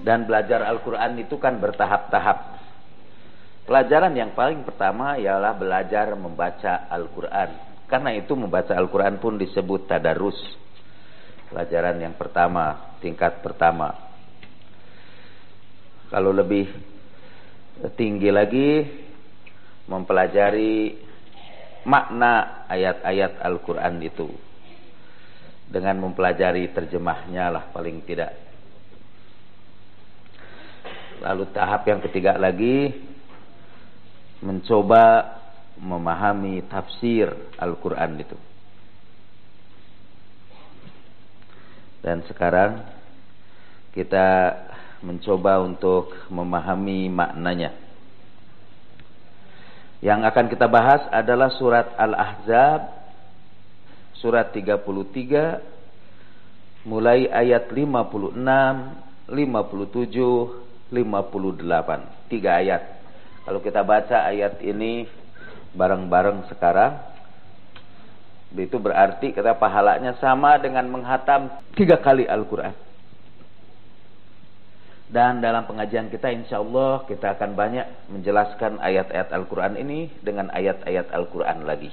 Dan belajar Al-Quran itu kan bertahap-tahap. Pelajaran yang paling pertama ialah belajar membaca Al-Quran. Karena itu membaca Al-Quran pun disebut tadarus. Pelajaran yang pertama, tingkat pertama. Kalau lebih tinggi lagi, mempelajari makna ayat-ayat Al-Quran itu. Dengan mempelajari terjemahnya lah paling tidak. Lalu tahap yang ketiga lagi, mencoba memahami tafsir Al-Quran itu. Dan sekarang kita mencoba untuk memahami maknanya. Yang akan kita bahas adalah surat Al-Ahzab, surat 33, mulai ayat 56, 57, 58. 3 ayat. Kalau kita baca ayat ini bareng-bareng sekarang, itu berarti kita pahalanya sama dengan menghatam 3 kali Al-Quran. Dan dalam pengajian kita insya Allah kita akan banyak menjelaskan ayat-ayat Al-Quran ini dengan ayat-ayat Al-Quran lagi.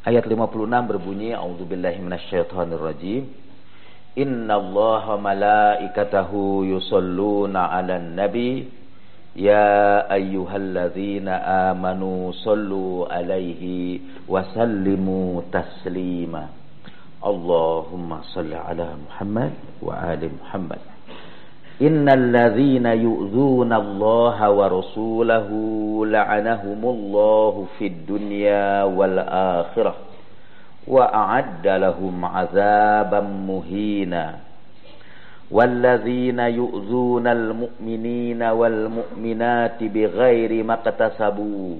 Ayat 56 berbunyi, A'udzubillahi minasyaitonirrajim. Innallaha malaikatahu yusholluna 'alan nabi ya ayyuhalladzina amanu shollu 'alaihi wa sallimu taslima. Allahumma shalli 'ala Muhammad wa ali Muhammad. Innalladzina yu'dzuna Allaha wa rasulahu la'anahumullahu fid dunya wal akhirah wa a'adda lahum 'adzaban muhina. Walladzina yu'dzunal mu'minina wal mu'minati bighairi maqtasabu.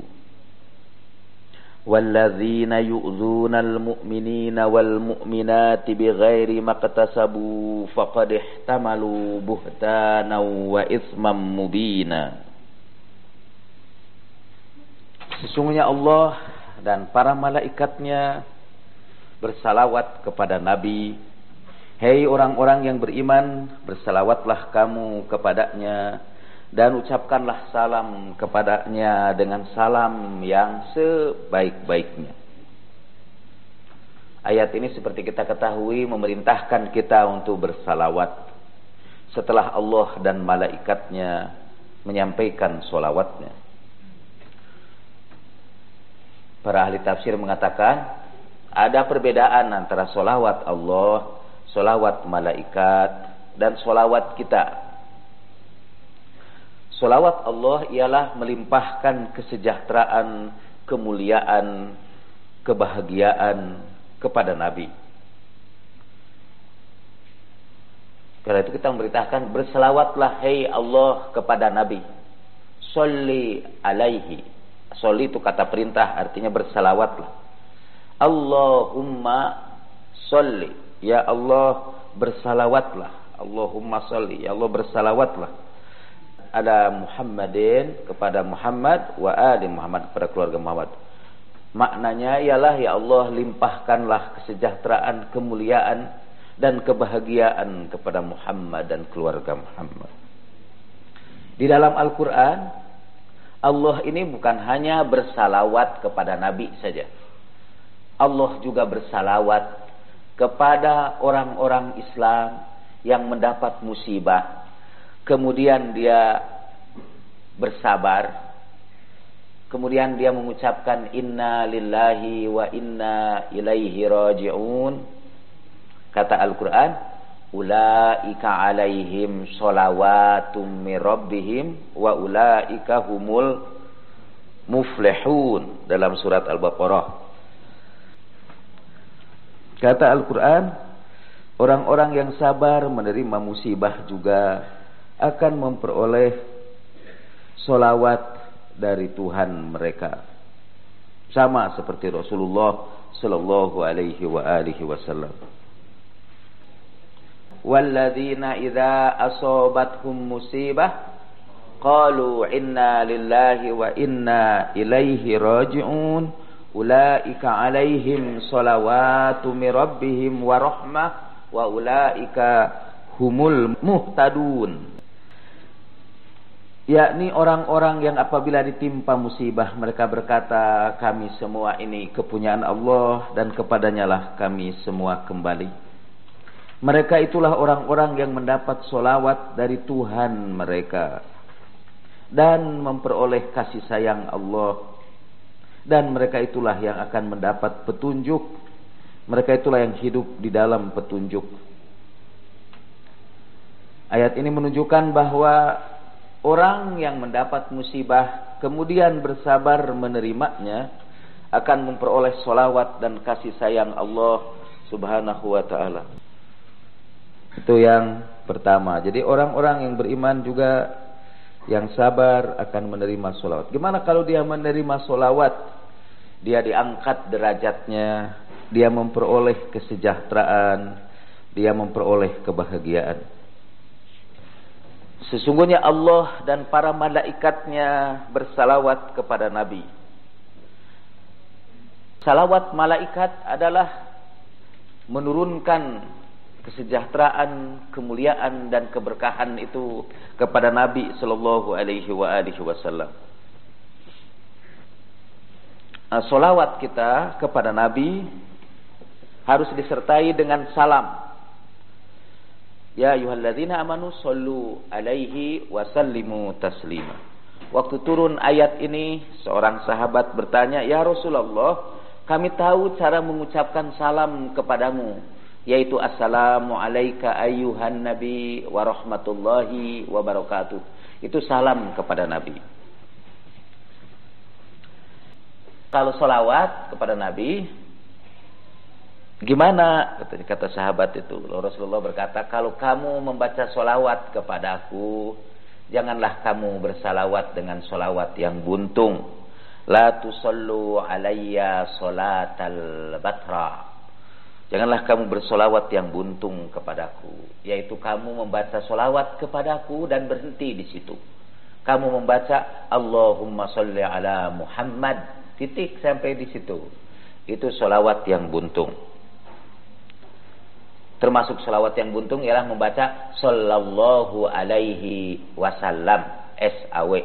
Walladzina yu'dzunal mu'minina wal mu'minati bighairi maqtasabu faqad ihtamalu buhtanan wa itsman mubina. Sesungguhnya Allah dan para malaikatnya bersalawat kepada Nabi. Hei orang-orang yang beriman, bersalawatlah kamu kepadanya dan ucapkanlah salam kepadanya dengan salam yang sebaik-baiknya. Ayat ini seperti kita ketahui memerintahkan kita untuk bersalawat setelah Allah dan malaikatnya menyampaikan solawatnya. Para ahli tafsir mengatakan ada perbedaan antara solawat Allah, solawat malaikat, dan solawat kita. Solawat Allah ialah melimpahkan kesejahteraan, kemuliaan, kebahagiaan kepada Nabi. Karena itu kita memberitakan berselawatlah hei Allah kepada Nabi. Sholli alaihi. Sholli itu kata perintah, artinya berselawatlah. Allahumma sholli, ya Allah bersalawatlah. Allahumma sholli, ya Allah bersalawatlah. Ada Muhammadin, kepada Muhammad, wa ali Muhammad, kepada keluarga Muhammad. Maknanya ialah ya Allah limpahkanlah kesejahteraan, kemuliaan dan kebahagiaan kepada Muhammad dan keluarga Muhammad. Di dalam Al-Quran, Allah ini bukan hanya bersalawat kepada Nabi saja. Allah juga bersalawat kepada orang-orang Islam yang mendapat musibah, kemudian dia bersabar, kemudian dia mengucapkan inna lillahi wa inna ilaihi raji'un. Kata Al-Quran, ulaika alaihim sholawatum min rabbihim wa ulaika humul muflihun, dalam surat Al-Baqarah. Kata Al-Quran, orang-orang yang sabar menerima musibah juga akan memperoleh solawat dari Tuhan mereka, sama seperti Rasulullah sallallahu alaihi wa alihi wasallam. Walladzina idza asabathum musibah qalu inna lillahi wa inna ilaihi raji'un ulaika alaihim salawatu min rabbihim wa rahmah wa ulaika humul muhtadun, yakni orang-orang yang apabila ditimpa musibah mereka berkata, kami semua ini kepunyaan Allah dan kepadanya lah kami semua kembali. Mereka itulah orang-orang yang mendapat solawat dari Tuhan mereka dan memperoleh kasih sayang Allah, dan mereka itulah yang akan mendapat petunjuk. Mereka itulah yang hidup di dalam petunjuk. Ayat ini menunjukkan bahwa orang yang mendapat musibah kemudian bersabar menerimanya akan memperoleh solawat dan kasih sayang Allah Subhanahu wa ta'ala. Itu yang pertama. Jadi orang-orang yang beriman juga yang sabar akan menerima solawat. Gimana kalau dia menerima solawat? Dia diangkat derajatnya, dia memperoleh kesejahteraan, dia memperoleh kebahagiaan. Sesungguhnya Allah dan para malaikatnya bersalawat kepada Nabi. Salawat malaikat adalah menurunkan kesejahteraan, kemuliaan dan keberkahan itu kepada Nabi sallallahu alaihi wasallam. Salawat kita kepada Nabi harus disertai dengan salam. Ya ayyuhalladzina amanu shollu alaihi wa sallimu taslima. Waktu turun ayat ini, seorang sahabat bertanya, "Ya Rasulullah, kami tahu cara mengucapkan salam kepadamu, yaitu assalamu alayka ayyuhan nabi wa rahmatullahi wa barakatuh." Itu salam kepada Nabi. Kalau salawat kepada Nabi, gimana? Kata sahabat itu. Rasulullah berkata, kalau kamu membaca salawat kepadaku, janganlah kamu bersalawat dengan salawat yang buntung. La tusallu alayya salatal batra. Janganlah kamu bersolawat yang buntung kepadaku, yaitu kamu membaca solawat kepadaku dan berhenti di situ. Kamu membaca Allahumma sholli ala Muhammad, titik sampai di situ. Itu solawat yang buntung. Termasuk solawat yang buntung ialah membaca sallallahu alaihi wasallam, SAW.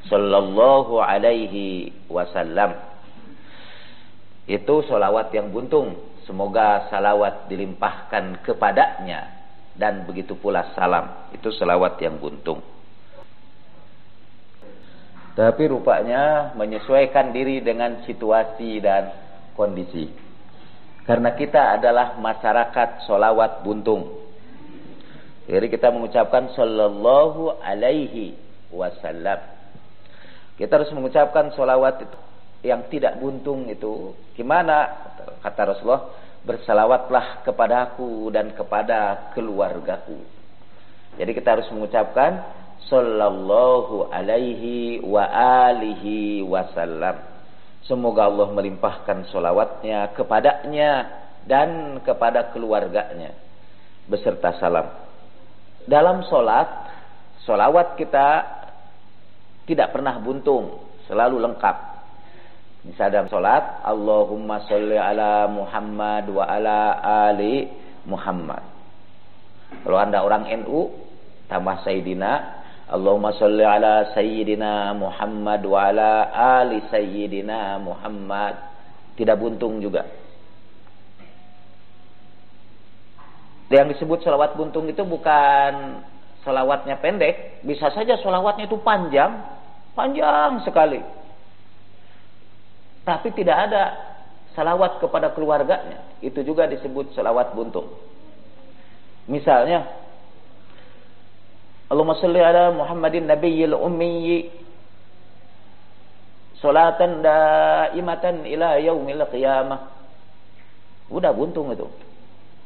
Sallallahu alaihi wasallam. Itu solawat yang buntung. Semoga salawat dilimpahkan kepadanya dan begitu pula salam. Itu salawat yang buntung. Tapi rupanya menyesuaikan diri dengan situasi dan kondisi. Karena kita adalah masyarakat salawat buntung. Jadi kita mengucapkan sallallahu alaihi wasallam. Kita harus mengucapkan salawat yang tidak buntung itu. Gimana? Kata Rasulullah, bersalawatlah kepadaku dan kepada keluargaku. Jadi kita harus mengucapkan sallallahu alaihi wa alihi wasallam. Semoga Allah melimpahkan salawatnya kepadanya dan kepada keluarganya beserta salam. Dalam solat, salawat kita tidak pernah buntung, selalu lengkap. Misalnya dalam sholat, Allahumma sholli ala Muhammad wa ala ali Muhammad. Kalau anda orang NU, tambah Sayyidina, Allahumma sholli ala Sayyidina Muhammad wa ala ali Sayyidina Muhammad. Tidak buntung juga. Yang disebut sholawat buntung itu bukan sholawatnya pendek. Bisa saja sholawatnya itu panjang. Panjang sekali. Tapi tidak ada salawat kepada keluarganya. Itu juga disebut salawat buntung. Misalnya, Allahumma sholli ala Muhammadin nabiyil ummi salatan daimatan ila yaumil qiyamah. Udah buntung itu.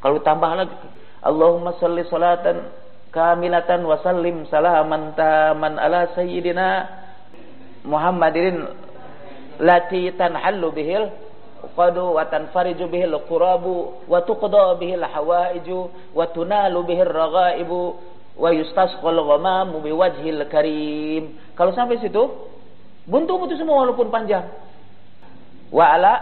Kalau tambah lagi, Allahumma sholli salatan kamilatan wa sallim salaman taman ala sayyidina Muhammadin lati tanhallu bihil qadu wa tanfariju bihil qurabu wa tuqda bihil hawaiju wa tunalu bihil raghaibu wa yustasqal ghamamu biwajhil karim. Kalau sampai situ buntung itu semua walaupun panjang. Wa ala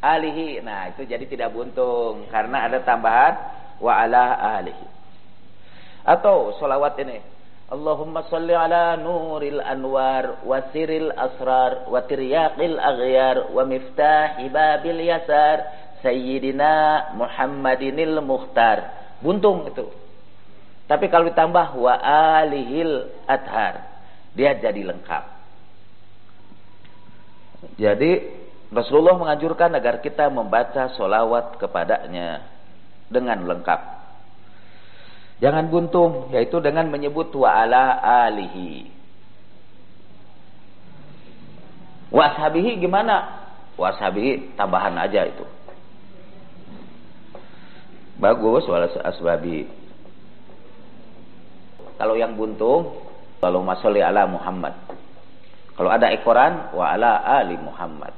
alihi. Nah, itu jadi tidak buntung karena ada tambahan wa ala alihi. Atau sholawat ini, Allahumma salli ala nuril anwar wa siril asrar wa tiryaqil aghyar wa miftahi babil yasar sayyidina Muhammadinil mukhtar. Buntung itu. Tapi kalau ditambah wa alihil adhar, dia jadi lengkap. Jadi Rasulullah menganjurkan agar kita membaca sholawat kepadanya dengan lengkap. Jangan buntung, yaitu dengan menyebut wa ala alihi. Wa ashabihi gimana? Wa ashabihi tambahan aja itu. Bagus wala asbabi. Kalau yang buntung, Allahumma sholli ala Muhammad. Kalau ada ekoran, wa ala ali Muhammad.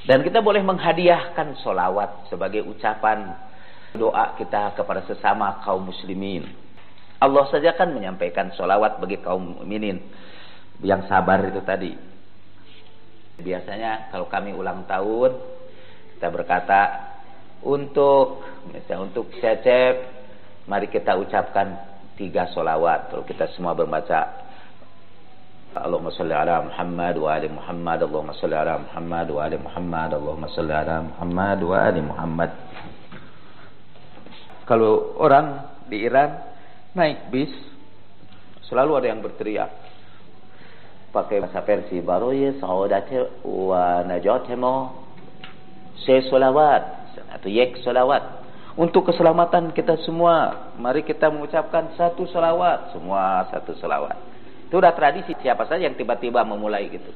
Dan kita boleh menghadiahkan sholawat sebagai ucapan doa kita kepada sesama kaum muslimin. Allah saja kan menyampaikan sholawat bagi kaum mukminin yang sabar itu tadi. Biasanya kalau kami ulang tahun, kita berkata, misalnya untuk Cecep, mari kita ucapkan 3 sholawat. Kalau kita semua membaca Allahumma salli ala Muhammad wa ali Muhammad, Allahumma salli ala Muhammad wa ali Muhammad, Allahumma salli ala Muhammad wa ali Muhammad. Kalau orang di Iran naik bis, selalu ada yang berteriak pakai bahasa Persia, baroye saudate wa najatemo se solawat atau yek solawat. Untuk keselamatan kita semua, mari kita mengucapkan 1 solawat, semua 1 solawat. Itu udah tradisi, siapa saja yang tiba-tiba memulai gitu.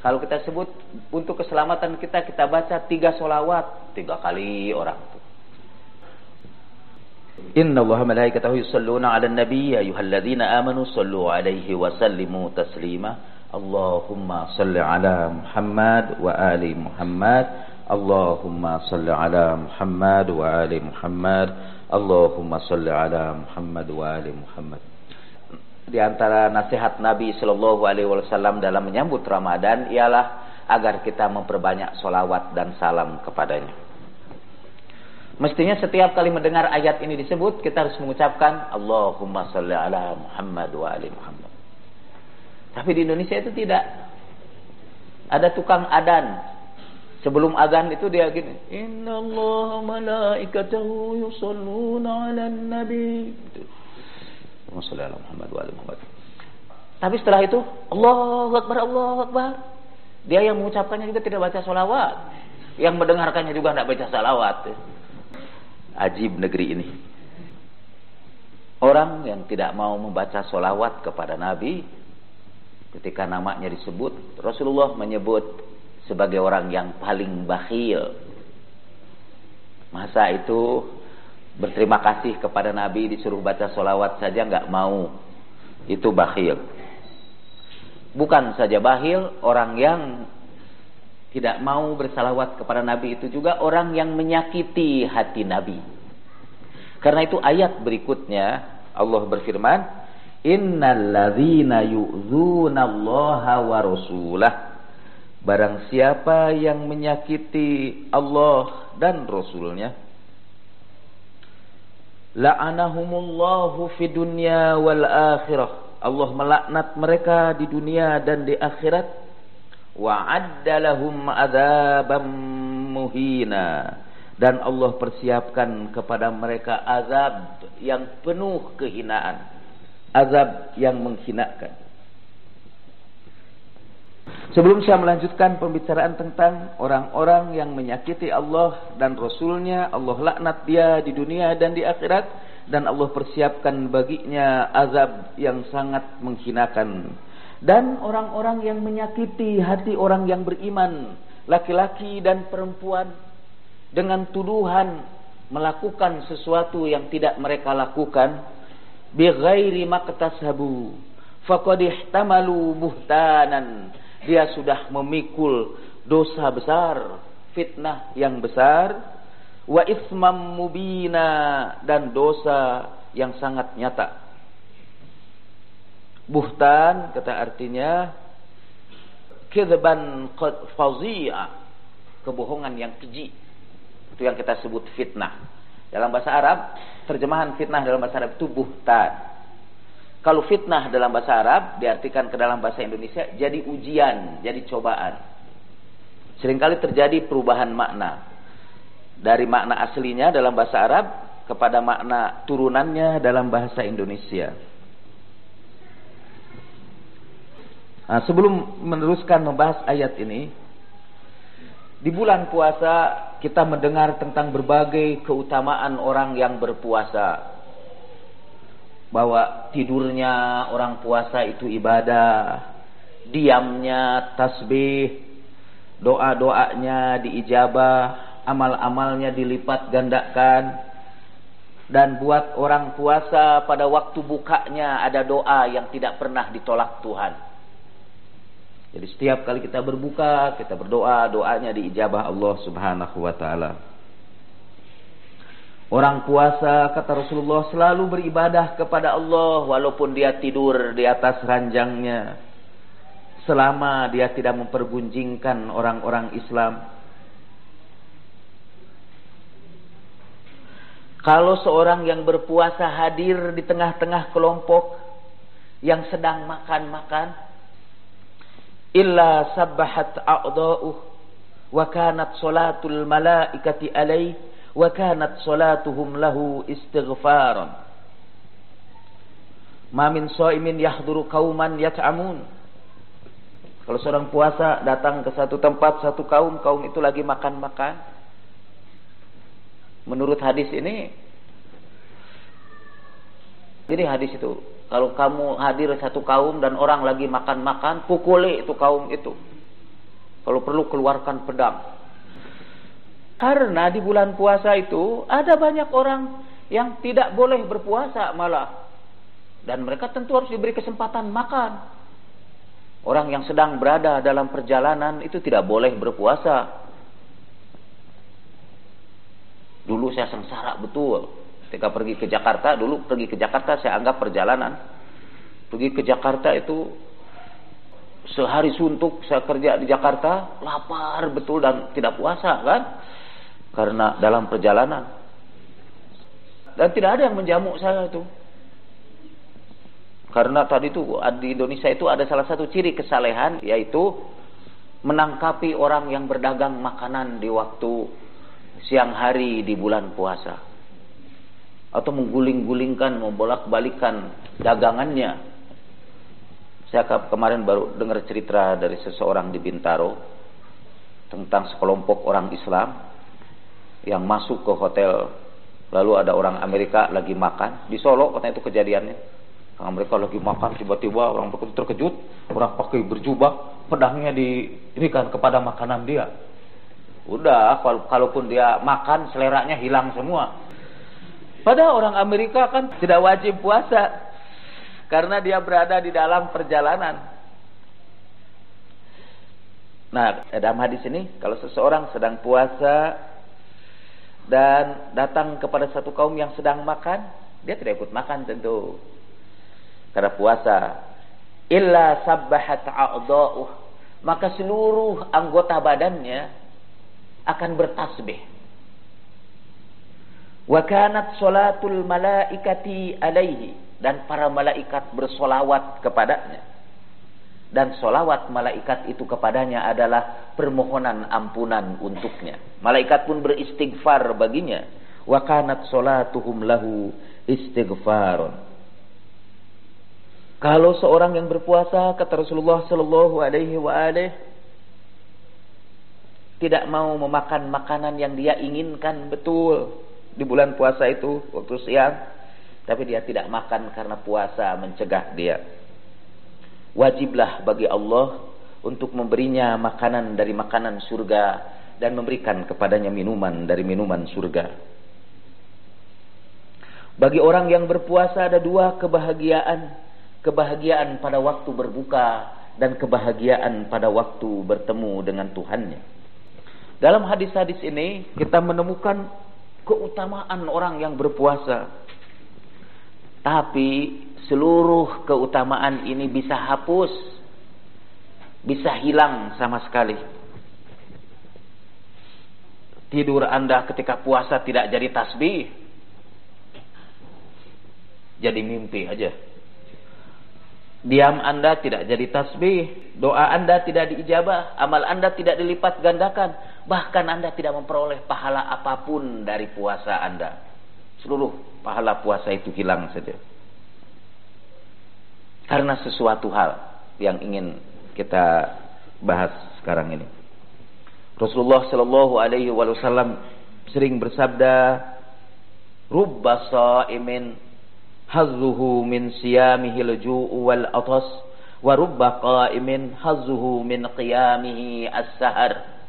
Kalau kita sebut untuk keselamatan kita, kita baca 3 solawat, 3 kali orang itu. Inna Allaha malaikatahu yusalluna 'alan nabiy ya ayyuhalladzina amanu sallu 'alaihi wa sallimu taslima. Allahumma salli 'ala Muhammad wa ali Muhammad. Allahumma salli 'ala Muhammad wa ali Muhammad. Allahumma salli 'ala Muhammad wa ali Muhammad. Di antara nasihat Nabi sallallahu alaihi wasallam dalam menyambut Ramadan ialah agar kita memperbanyak sholawat dan salam kepadanya. Mestinya setiap kali mendengar ayat ini disebut, kita harus mengucapkan Allahumma salli ala Muhammad wa ali Muhammad. Tapi di Indonesia itu tidak. Ada tukang adan. Sebelum azan itu dia gini, Inna Allah malaikatahu yusalluna ala nabi. Allahumma salli ala Muhammad wa ali Muhammad. Tapi setelah itu, Allahu Akbar, Allahu Akbar. Dia yang mengucapkannya juga tidak baca sholawat. Yang mendengarkannya juga tidak baca sholawat. Ajib negeri ini. Orang yang tidak mau membaca sholawat kepada Nabi, ketika namanya disebut, Rasulullah menyebut sebagai orang yang paling bakhil. Masa itu berterima kasih kepada Nabi disuruh baca sholawat saja nggak mau, itu bakhil. Bukan saja bakhil, orang yang tidak mau bersalawat kepada Nabi itu juga orang yang menyakiti hati Nabi. Karena itu ayat berikutnya Allah berfirman, Innalladzina yu'dzunallaha wa rasulah. Barang siapa yang menyakiti Allah dan Rasulnya, la'anahumullahu fid dunya wal akhirah. Allah melaknat mereka di dunia dan di akhirat. Wa'adda lahum adzabam muhina. Dan Allah persiapkan kepada mereka azab yang penuh kehinaan, azab yang menghinakan. Sebelum saya melanjutkan pembicaraan tentang orang-orang yang menyakiti Allah dan Rasulnya, Allah laknat dia di dunia dan di akhirat, dan Allah persiapkan baginya azab yang sangat menghinakan. Dan orang-orang yang menyakiti hati orang yang beriman, laki-laki dan perempuan, dengan tuduhan melakukan sesuatu yang tidak mereka lakukan, bighairi maktasabu faqad ihtamalu buhtanan. Dia sudah memikul dosa besar, fitnah yang besar, wa ismam mubina, dan dosa yang sangat nyata. Buhtan kata artinya kadzban fadhi'a, kebohongan yang keji. Itu yang kita sebut fitnah. Dalam bahasa Arab, terjemahan fitnah dalam bahasa Arab itu buhtan. Kalau fitnah dalam bahasa Arab diartikan ke dalam bahasa Indonesia jadi ujian, jadi cobaan. Seringkali terjadi perubahan makna dari makna aslinya dalam bahasa Arab kepada makna turunannya dalam bahasa Indonesia. Nah, sebelum meneruskan membahas ayat ini, di bulan puasa kita mendengar tentang berbagai keutamaan orang yang berpuasa. Bahwa tidurnya orang puasa itu ibadah, diamnya tasbih, doa-doanya diijabah, amal-amalnya dilipat gandakan. Dan buat orang puasa pada waktu bukanya ada doa yang tidak pernah ditolak Tuhan. Jadi setiap kali kita berbuka, kita berdoa, doanya diijabah Allah Subhanahu wa taala. Orang puasa, kata Rasulullah, selalu beribadah kepada Allah walaupun dia tidur di atas ranjangnya. Selama dia tidak mempergunjingkan orang-orang Islam. Kalau seorang yang berpuasa hadir di tengah-tengah kelompok yang sedang makan-makan, illa sabbahat a'dha'uh wa kanat salatul malaikati alaih wa kanat salatuhum lahu istighfaran. Ma min shaimin yahduru qauman yat'amun. Kalau seorang puasa datang ke satu tempat, satu kaum itu lagi makan-makan. Menurut hadis ini hadis itu, kalau kamu hadir satu kaum dan orang lagi makan-makan, pukuli itu kaum itu. Kalau perlu keluarkan pedang. Karena di bulan puasa itu ada banyak orang yang tidak boleh berpuasa malah. Dan mereka tentu harus diberi kesempatan makan. Orang yang sedang berada dalam perjalanan itu tidak boleh berpuasa. Dulu saya sengsara betul. Ketika pergi ke Jakarta, saya anggap perjalanan. Pergi ke Jakarta itu sehari suntuk saya kerja di Jakarta, lapar betul dan tidak puasa kan? Karena dalam perjalanan. Dan tidak ada yang menjamu saya itu. Karena tadi itu di Indonesia itu ada salah satu ciri kesalehan, yaitu menangkapi orang yang berdagang makanan di waktu siang hari di bulan puasa. Atau mengguling-gulingkan, membolak-balikan dagangannya. Saya kemarin baru dengar cerita dari seseorang di Bintaro tentang sekelompok orang Islam yang masuk ke hotel, lalu ada orang Amerika lagi makan di Solo, katanya itu kejadiannya. Orang Amerika lagi makan, tiba-tiba orang terkejut, orang pakai berjubah, pedangnya diberikan kepada makanan dia. Udah, kalaupun dia makan, seleranya hilang semua. Padahal orang Amerika kan tidak wajib puasa karena dia berada di dalam perjalanan. Nah, dalam hadis ini, kalau seseorang sedang puasa dan datang kepada satu kaum yang sedang makan, dia tidak ikut makan tentu. Karena puasa. Illa sabbahat a'dha'uh, maka seluruh anggota badannya akan bertasbih. Wa kanat salatul malaikati alaihi, dan para malaikat bersolawat kepadanya. Dan solawat malaikat itu kepadanya adalah permohonan ampunan untuknya. Malaikat pun beristighfar baginya. Wa kanat salatuhum lahu istighfarun. Kalau seorang yang berpuasa, kata Rasulullah sallallahu alaihi wasallam, tidak mau memakan makanan yang dia inginkan betul di bulan puasa itu waktu siang, tapi dia tidak makan karena puasa mencegah dia. Wajiblah bagi Allah untuk memberinya makanan dari makanan surga dan memberikan kepadanya minuman dari minuman surga. Bagi orang yang berpuasa ada dua kebahagiaan. Kebahagiaan pada waktu berbuka dan kebahagiaan pada waktu bertemu dengan Tuhannya. Dalam hadis-hadis ini kita menemukan keutamaan orang yang berpuasa. Tapi seluruh keutamaan ini bisa hapus, bisa hilang sama sekali. Tidur Anda ketika puasa tidak jadi tasbih, jadi mimpi aja. Diam Anda tidak jadi tasbih, doa Anda tidak diijabah, amal Anda tidak dilipat gandakan, bahkan Anda tidak memperoleh pahala apapun dari puasa Anda. Seluruh pahala puasa itu hilang saja. Karena sesuatu hal yang ingin kita bahas sekarang ini. Rasulullah Shallallahu Alaihi Wasallam sering bersabda, "Rubba sha'imin hazzuhu min siyamihil ju'u wal atas, wa rubba qa'imin hazzuhu min qiyamihi as-sahar."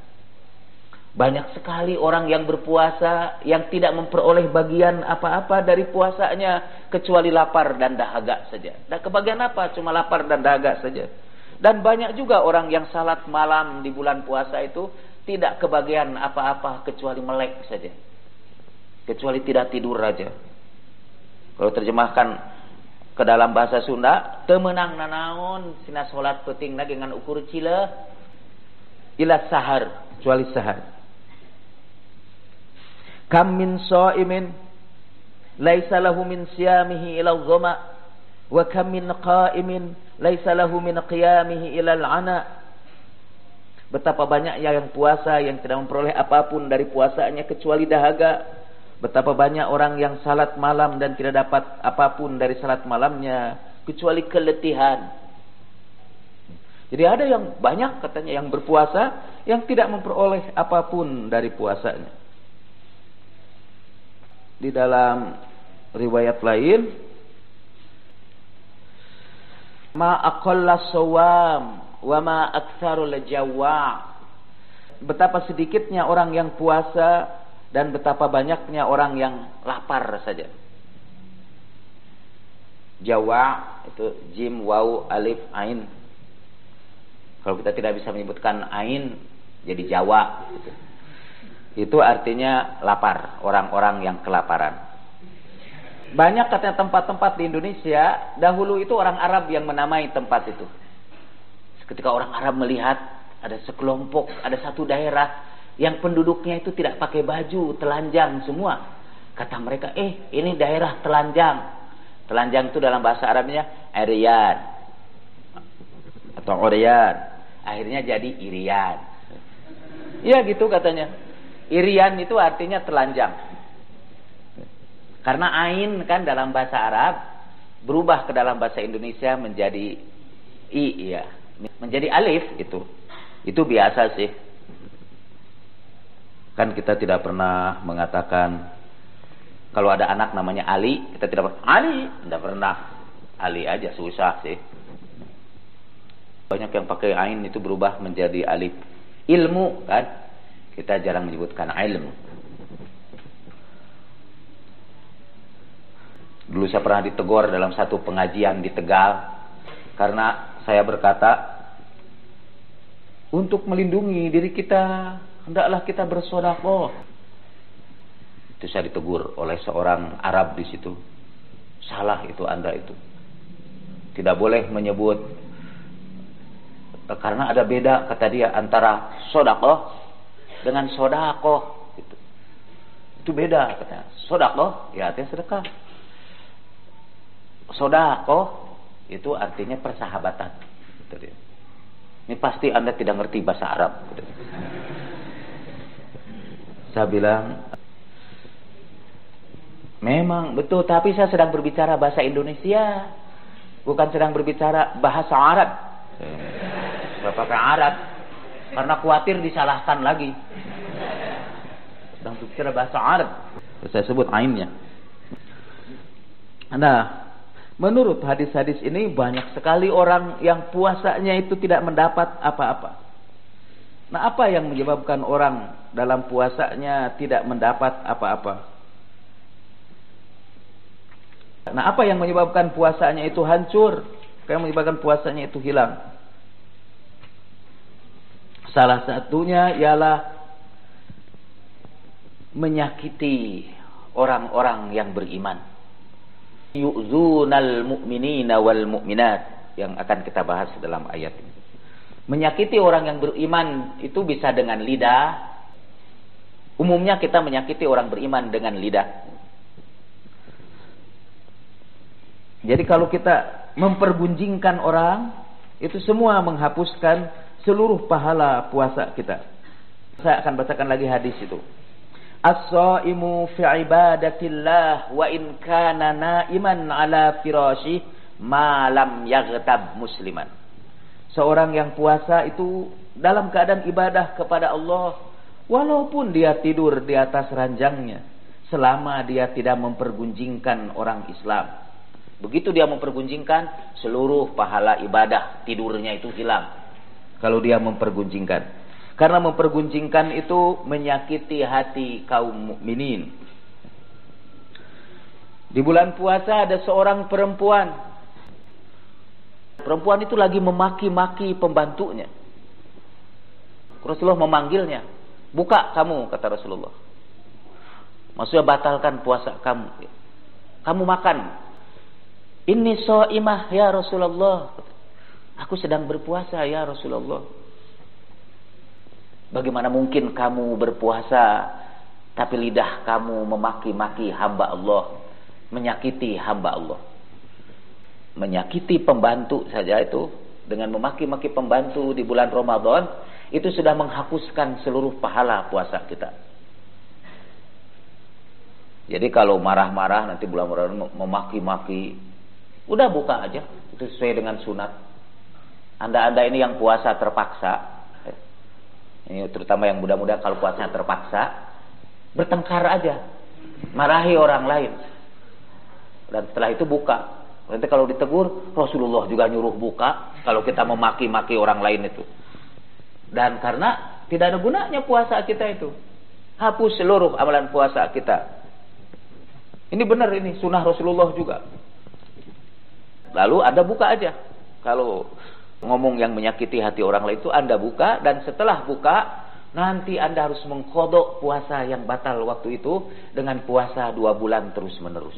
Banyak sekali orang yang berpuasa yang tidak memperoleh bagian apa-apa dari puasanya kecuali lapar dan dahaga saja. Dan kebagian apa? Cuma lapar dan dahaga saja. Dan banyak juga orang yang salat malam di bulan puasa itu tidak kebagian apa-apa kecuali melek saja. Kecuali tidak tidur aja. Kalau terjemahkan ke dalam bahasa Sunda, teu meunang nanaon sina salat penting lagi ngan ukur cila ila sahar, kecuali sahar. Kam min sha'imin laisa lahu min siyamihi ila dhama wa kam min qa'imin laisa lahu min qiyamihi ila al-'ana. Betapa banyak yang puasa yang tidak memperoleh apapun dari puasanya kecuali dahaga. Betapa banyak orang yang salat malam dan tidak dapat apapun dari salat malamnya kecuali keletihan. Jadi ada yang banyak katanya yang berpuasa yang tidak memperoleh apapun dari puasanya. Di dalam riwayat lain, ma aqalla shawam wa ma aktsarul jawwa'. Betapa sedikitnya orang yang puasa dan betapa banyaknya orang yang lapar saja. Jawa itu jim, waw, alif, ain. Kalau kita tidak bisa menyebutkan ain, jadi Jawa. Itu artinya lapar, orang-orang yang kelaparan. Banyak katanya tempat-tempat di Indonesia, dahulu itu orang Arab yang menamai tempat itu. Ketika orang Arab melihat ada sekelompok, ada satu daerah yang penduduknya itu tidak pakai baju, telanjang semua. Kata mereka, ini daerah telanjang. Telanjang itu dalam bahasa Arabnya Aryan atau Oryan. Akhirnya jadi Irian. Iya gitu katanya. Irian itu artinya telanjang. Karena ain kan dalam bahasa Arab berubah ke dalam bahasa Indonesia menjadi i, ya, menjadi alif itu. Itu biasa sih. Kan kita tidak pernah mengatakan kalau ada anak namanya Ali, kita tidak pernah Ali, tidak pernah. Ali aja susah sih. Banyak yang pakai ain itu berubah menjadi alif. Ilmu kan kita jarang menyebutkan ilmu. Dulu saya pernah ditegur dalam satu pengajian di Tegal karena saya berkata, untuk melindungi diri kita hendaklah kita bersedekah. Itu saya ditegur oleh seorang Arab di situ. Salah itu Anda itu. Tidak boleh menyebut, karena ada beda kata dia antara sedekah dengan sodakoh gitu. Itu beda katanya. Sodakoh ya artinya sedekah. Sodakoh itu artinya persahabatan gitu dia. Ini pasti Anda tidak ngerti bahasa Arab gitu. Saya bilang memang betul, tapi saya sedang berbicara bahasa Indonesia, bukan sedang berbicara bahasa Arab. Saya pakai Arab karena khawatir disalahkan lagi. Sedang berbicara bahasa Arab. Saya sebut ainnya. Nah, menurut hadis-hadis ini banyak sekali orang yang puasanya itu tidak mendapat apa-apa. Nah, apa yang menyebabkan orang dalam puasanya tidak mendapat apa-apa? Nah, apa yang menyebabkan puasanya itu hancur? Apa yang menyebabkan puasanya itu hilang? Salah satunya ialah menyakiti orang-orang yang beriman. Yu'zunal mu'minina wal mu'minat, yang akan kita bahas dalam ayat ini. Menyakiti orang yang beriman itu bisa dengan lidah. Umumnya kita menyakiti orang beriman dengan lidah. Jadi kalau kita mempergunjingkan orang, itu semua menghapuskan seluruh pahala puasa kita. Saya akan bacakan lagi hadis itu. As-shaimu fi ibadatillah wa in kana naiman ala firasyi ma lam yaghtab musliman. Seorang yang puasa itu dalam keadaan ibadah kepada Allah walaupun dia tidur di atas ranjangnya, selama dia tidak mempergunjingkan orang Islam. Begitu dia mempergunjingkan, seluruh pahala ibadah tidurnya itu hilang. Kalau dia mempergunjingkan. Karena mempergunjingkan itu menyakiti hati kaum mukminin. Di bulan puasa ada seorang perempuan. Perempuan itu lagi memaki-maki pembantunya. Rasulullah memanggilnya. Buka kamu, kata Rasulullah. Maksudnya batalkan puasa kamu. Kamu makan. Inni shaimah ya Rasulullah. Aku sedang berpuasa ya Rasulullah. Bagaimana mungkin kamu berpuasa tapi lidah kamu memaki-maki hamba Allah, menyakiti hamba Allah. Menyakiti pembantu saja itu, dengan memaki-maki pembantu di bulan Ramadan, itu sudah menghapuskan seluruh pahala puasa kita. Jadi kalau marah-marah nanti bulan Ramadan memaki-maki, udah buka aja, itu sesuai dengan sunat. Anda ini yang puasa terpaksa, ini terutama yang muda-muda kalau puasanya terpaksa, bertengkar aja, marahi orang lain, dan setelah itu buka. Nanti kalau ditegur, Rasulullah juga nyuruh buka kalau kita memaki-maki orang lain itu. Dan karena tidak ada gunanya puasa kita itu, hapus seluruh amalan puasa kita. Ini benar, ini sunnah Rasulullah juga. Lalu Anda buka aja. Kalau ngomong yang menyakiti hati orang lain itu Anda buka, dan setelah buka nanti Anda harus mengqadha puasa yang batal waktu itu dengan puasa 2 bulan terus menerus.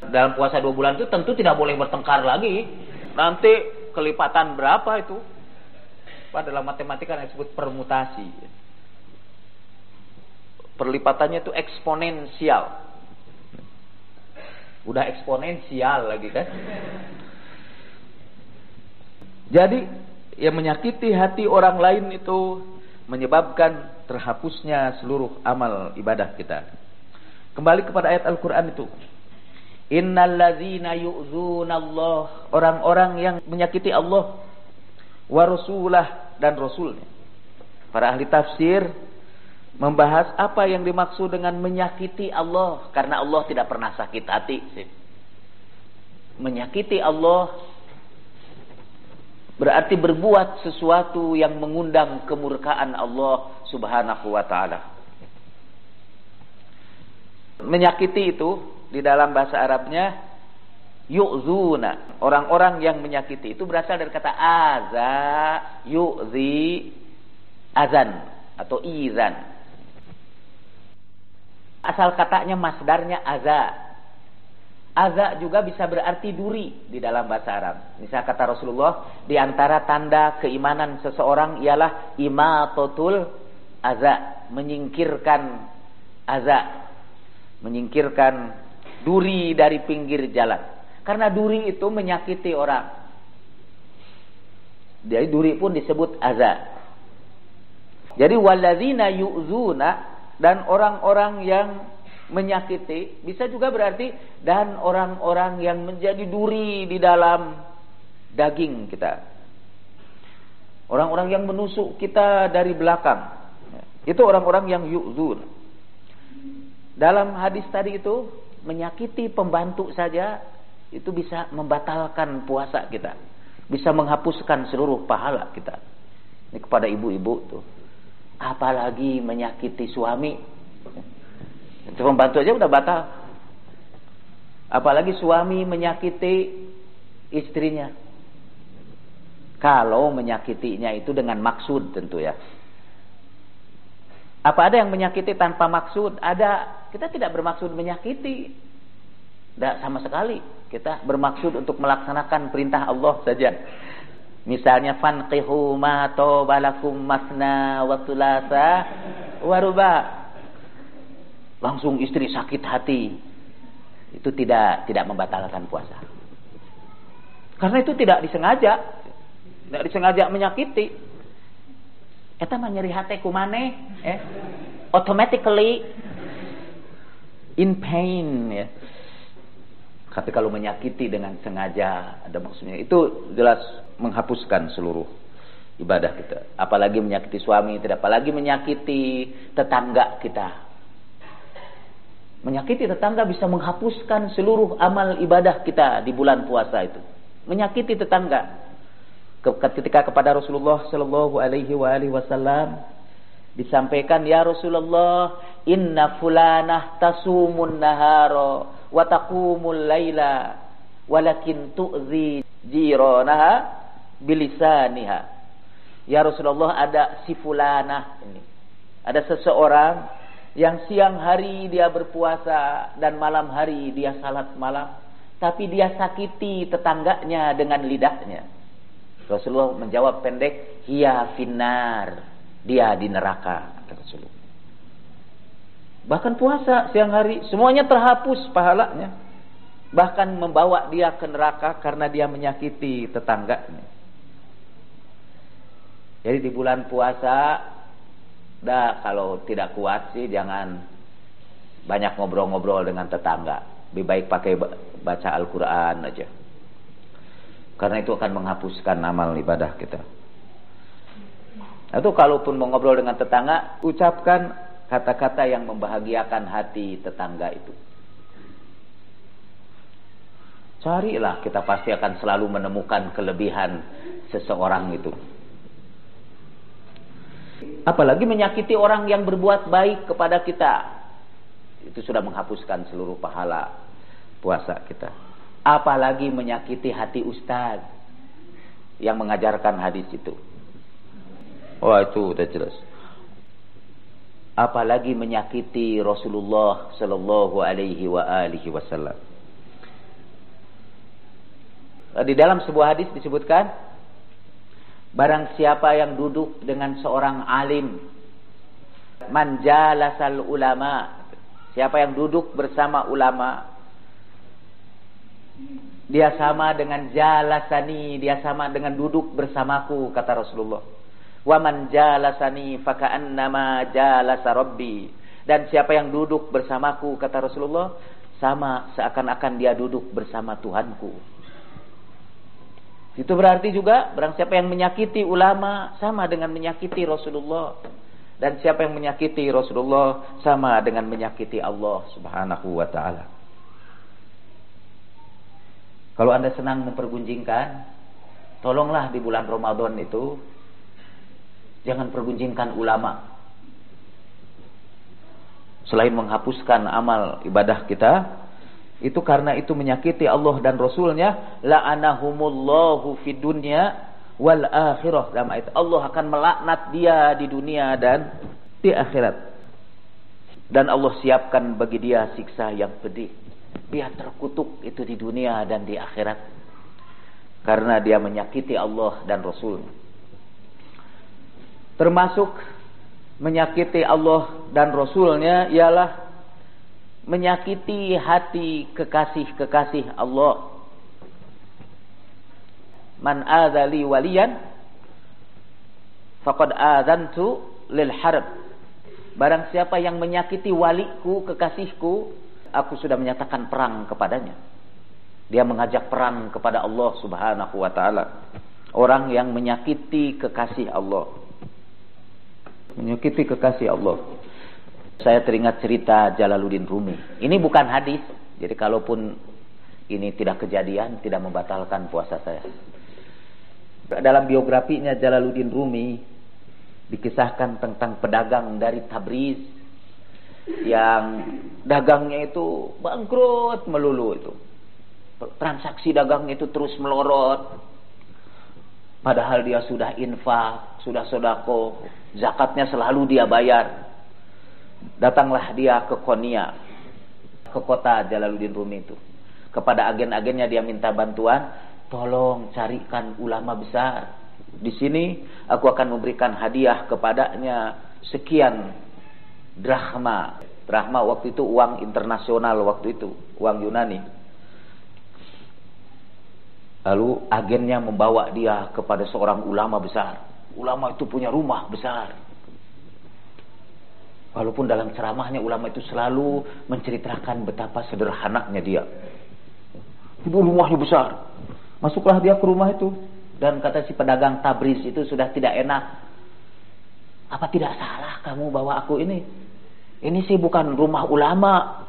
Dalam puasa 2 bulan itu tentu tidak boleh bertengkar lagi. Nanti kelipatan berapa itu? Dalam matematika yang disebut permutasi. Perlipatannya itu eksponensial. Udah eksponensial lagi kan? Jadi yang menyakiti hati orang lain itu menyebabkan terhapusnya seluruh amal ibadah kita. Kembali kepada ayat Al-Quran itu. Innalladzina yu'dzunallah, orang-orang yang menyakiti Allah wa rasulah, dan rasulnya. Para ahli tafsir membahas apa yang dimaksud dengan menyakiti Allah, karena Allah tidak pernah sakit hati. Menyakiti Allah berarti berbuat sesuatu yang mengundang kemurkaan Allah Subhanahu wa ta'ala. Menyakiti itu di dalam bahasa Arabnya yu'zuna. Orang-orang yang menyakiti itu berasal dari kata aza, yu'zi, azan atau izan. Asal katanya masdarnya aza. Aza juga bisa berarti duri di dalam bahasa Arab. Misal kata Rasulullah, di antara tanda keimanan seseorang ialah imatatul aza, menyingkirkan aza, menyingkirkan duri dari pinggir jalan. Karena duri itu menyakiti orang. Jadi duri pun disebut aza. Jadi walladzina yu'zuna, dan orang-orang yang menyakiti, bisa juga berarti dan orang-orang yang menjadi duri di dalam daging kita. Orang-orang yang menusuk kita dari belakang. Itu orang-orang yang yu'zun. Dalam hadis tadi itu, menyakiti pembantu saja itu bisa membatalkan puasa kita, bisa menghapuskan seluruh pahala kita. Ini kepada ibu-ibu tuh, apalagi menyakiti suami. Itu pembantu aja udah batal, apalagi suami menyakiti istrinya. Kalau menyakitinya itu dengan maksud tentu ya. Apa ada yang menyakiti tanpa maksud? Ada. Kita tidak bermaksud menyakiti, tidak sama sekali. Kita bermaksud untuk melaksanakan perintah Allah saja. Misalnya fanqihu ma tobalakum masna wa thulatha wa ruba. Langsung istri sakit hati. itu tidak membatalkan puasa. Karena itu tidak disengaja menyakiti. Eta mah nyeri hate kumaneh, automatically in pain, ya. Tapi kalau menyakiti dengan sengaja, ada maksudnya, itu jelas menghapuskan seluruh ibadah kita. Apalagi menyakiti suami, tidak apalagi menyakiti tetangga kita. Menyakiti tetangga bisa menghapuskan seluruh amal ibadah kita di bulan puasa itu. Menyakiti tetangga. Ketika kepada Rasulullah sallallahu alaihi wasallam disampaikan, ya Rasulullah, inna fulanah tasumun nahara wa taqumul laila walakin tu'zi jiranaha bilisaniha. Ya Rasulullah, ada si fulanah ini. Ada seseorang yang siang hari dia berpuasa dan malam hari dia salat malam, tapi dia sakiti tetangganya dengan lidahnya. Rasulullah menjawab pendek, hiya finnar, dia di neraka, kata Rasulullah. Bahkan puasa siang hari semuanya terhapus pahalanya, bahkan membawa dia ke neraka karena dia menyakiti tetangganya. Jadi di bulan puasa, kalau tidak kuat sih jangan banyak ngobrol-ngobrol dengan tetangga. Lebih baik pakai baca Al-Quran aja. Karena itu akan menghapuskan amal ibadah kita. Atau kalaupun mau ngobrol dengan tetangga, ucapkan kata-kata yang membahagiakan hati tetangga itu. Carilah, kita pasti akan selalu menemukan kelebihan seseorang itu. Apalagi menyakiti orang yang berbuat baik kepada kita, itu sudah menghapuskan seluruh pahala puasa kita. Apalagi menyakiti hati ustaz yang mengajarkan hadis itu. Wah, itu udah jelas. Apalagi menyakiti Rasulullah sallallahu alaihi wasallam. Di dalam sebuah hadis disebutkan, barang siapa yang duduk dengan seorang alim, man jalasal ulama, siapa yang duduk bersama ulama, dia sama dengan jalasani, dia sama dengan duduk bersamaku, kata Rasulullah. Wa man jalasani faka'annama jalasa rabbi, dan siapa yang duduk bersamaku, kata Rasulullah, sama seakan-akan dia duduk bersama Tuhanku. Itu berarti juga barang siapa yang menyakiti ulama sama dengan menyakiti Rasulullah, dan siapa yang menyakiti Rasulullah sama dengan menyakiti Allah Subhanahu wa taala. Kalau Anda senang mempergunjingkan, tolonglah di bulan Ramadan itu jangan pergunjingkan ulama. Selain menghapuskan amal ibadah kita, itu karena itu menyakiti Allah dan Rasulnya, la'anahumullahu fid dunya wal akhirah. Dalam ayat Allah akan melaknat dia di dunia dan di akhirat. Dan Allah siapkan bagi dia siksa yang pedih. Dia terkutuk itu di dunia dan di akhirat karena dia menyakiti Allah dan Rasul. Termasuk menyakiti Allah dan Rasulnya ialah menyakiti hati kekasih-kekasih Allah. Man adzali waliyan faqad adzantu lil harb. Barang siapa yang menyakiti waliku, kekasihku, aku sudah menyatakan perang kepadanya. Dia mengajak perang kepada Allah Subhanahu wa taala. Orang yang menyakiti kekasih Allah, menyakiti kekasih Allah. Saya teringat cerita Jalaluddin Rumi. Ini bukan hadis, jadi kalaupun ini tidak kejadian, tidak membatalkan puasa saya. Dalam biografinya Jalaluddin Rumi dikisahkan tentang pedagang dari Tabriz yang dagangnya itu bangkrut melulu itu. Transaksi dagangnya itu terus melorot. Padahal dia sudah infak, sudah sedekah, zakatnya selalu dia bayar. Datanglah dia ke Konya, ke kota Jalaluddin Rumi itu. Kepada agen-agennya dia minta bantuan, tolong carikan ulama besar. Di sini aku akan memberikan hadiah kepadanya sekian drachma. Drachma waktu itu uang internasional waktu itu, uang Yunani. Lalu agennya membawa dia kepada seorang ulama besar. Ulama itu punya rumah besar. Walaupun dalam ceramahnya ulama itu selalu menceritakan betapa sederhananya dia. Itu rumahnya besar. Masuklah dia ke rumah itu. Dan kata si pedagang Tabriz itu sudah tidak enak. Apa tidak salah kamu bawa aku ini? Ini sih bukan rumah ulama.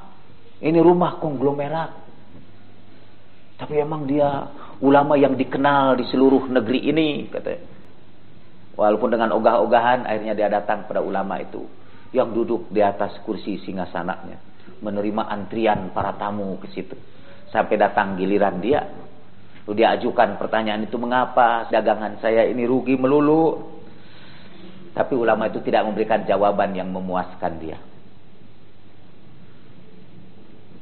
Ini rumah konglomerat. Tapi emang dia ulama yang dikenal di seluruh negeri ini, katanya. Walaupun dengan ogah-ogahan, akhirnya dia datang pada ulama itu yang duduk di atas kursi singgasananya, menerima antrian para tamu ke situ. Sampai datang giliran dia. Lalu dia ajukan pertanyaan itu, mengapa dagangan saya ini rugi melulu? Tapi ulama itu tidak memberikan jawaban yang memuaskan dia.